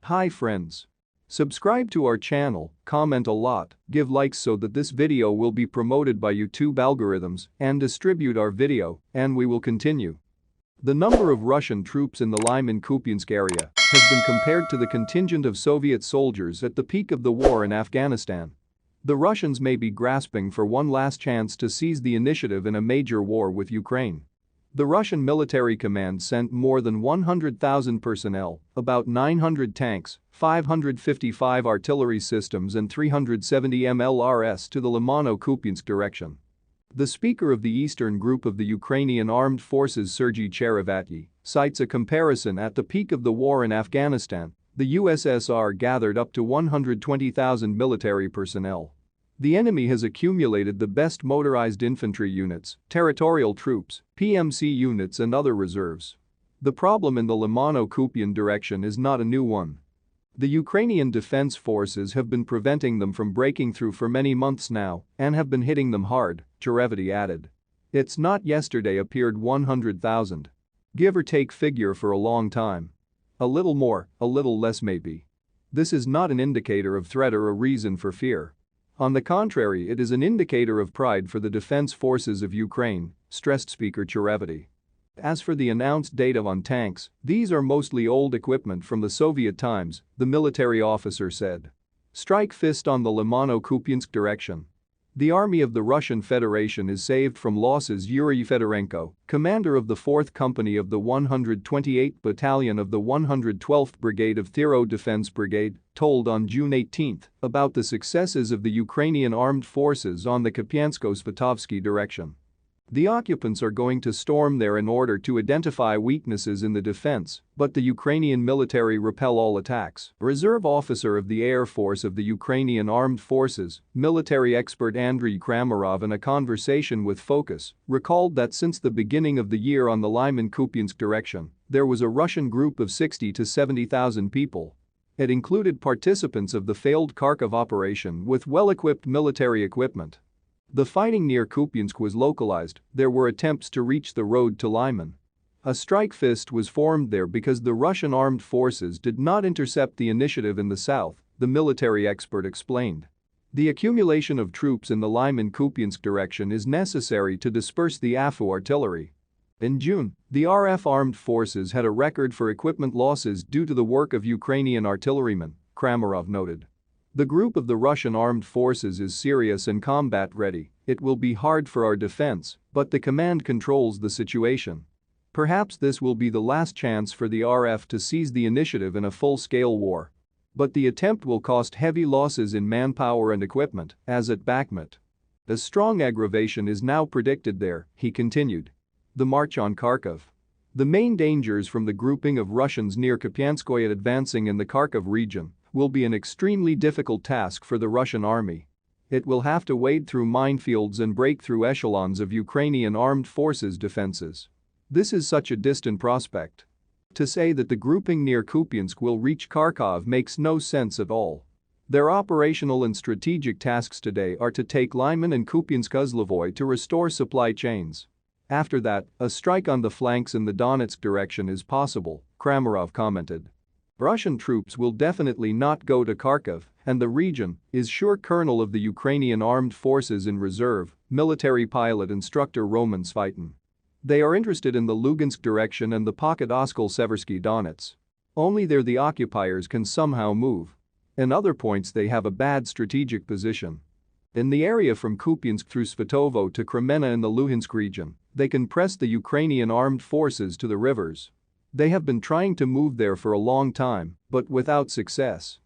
Hi friends. Subscribe to our channel, comment a lot, give likes so that this video will be promoted by YouTube algorithms and distribute our video, and we will continue. The number of Russian troops in the Lyman-Kupyansk area has been compared to the contingent of Soviet soldiers at the peak of the war in Afghanistan. The Russians may be grasping for one last chance to seize the initiative in a major war with Ukraine. The Russian military command sent more than 100,000 personnel, about 900 tanks, 555 artillery systems and 370 MLRS to the Limano-Kupyansk direction. The speaker of the Eastern Group of the Ukrainian Armed Forces, Sergei Cherevatyi, cites a comparison. At the peak of the war in Afghanistan, the USSR gathered up to 120,000 military personnel. The enemy has accumulated the best motorized infantry units, territorial troops, PMC units and other reserves. The problem in the Limano-Kupyan direction is not a new one. The Ukrainian defense forces have been preventing them from breaking through for many months now and have been hitting them hard, Cherevatyi added. It's not yesterday appeared 100,000. Give or take figure for a long time. A little more, a little less maybe. This is not an indicator of threat or a reason for fear. On the contrary, it is an indicator of pride for the defense forces of Ukraine, stressed Speaker Cherevatyi. As for the announced data on tanks, these are mostly old equipment from the Soviet times, the military officer said. Strike fist on the Limano-Kupyansk direction. The army of the Russian Federation is saved from losses, Yuri Fedorenko, commander of the 4th Company of the 128th Battalion of the 112th Brigade of Thero Defense Brigade, told on June 18 about the successes of the Ukrainian armed forces on the Kupyansk-Svatovsky direction. The occupants are going to storm there in order to identify weaknesses in the defense, but the Ukrainian military repel all attacks. Reserve officer of the Air Force of the Ukrainian Armed Forces, military expert Andriy Kramarov, in a conversation with Focus, recalled that since the beginning of the year on the Lyman-Kupyansk direction, there was a Russian group of 60 to 70,000 people. It included participants of the failed Kharkov operation with well-equipped military equipment. The fighting near Kupyansk was localized. There were attempts to reach the road to Lyman. A strike fist was formed there because the Russian armed forces did not intercept the initiative in the south, the military expert explained. The accumulation of troops in the Lyman-Kupyansk direction is necessary to disperse the AFU artillery. In June, the RF armed forces had a record for equipment losses due to the work of Ukrainian artillerymen, Kramarov noted. The group of the Russian armed forces is serious and combat ready. It will be hard for our defense, but the command controls the situation. Perhaps this will be the last chance for the RF to seize the initiative in a full-scale war. But the attempt will cost heavy losses in manpower and equipment, as at Bakhmut. A strong aggravation is now predicted there, he continued. The march on Kharkov. The main dangers from the grouping of Russians near Kupyanskoye advancing in the Kharkov region will be an extremely difficult task for the Russian army. It will have to wade through minefields and break through echelons of Ukrainian armed forces defenses. This is such a distant prospect. To say that the grouping near Kupyansk will reach Kharkov makes no sense at all. Their operational and strategic tasks today are to take Lyman and Kupyansk-Uzlovoy to restore supply chains. After that, a strike on the flanks in the Donetsk direction is possible, Kramarov commented. Russian troops will definitely not go to Kharkov, and the region is sure. Colonel of the Ukrainian Armed Forces in Reserve, military pilot instructor Roman Svitin. They are interested in the Lugansk direction and the pocket Oskol-Seversky Donets. Only there the occupiers can somehow move. In other points they have a bad strategic position. In the area from Kupyansk through Svatovo to Kremena in the Luhansk region, they can press the Ukrainian armed forces to the rivers. They have been trying to move there for a long time, but without success.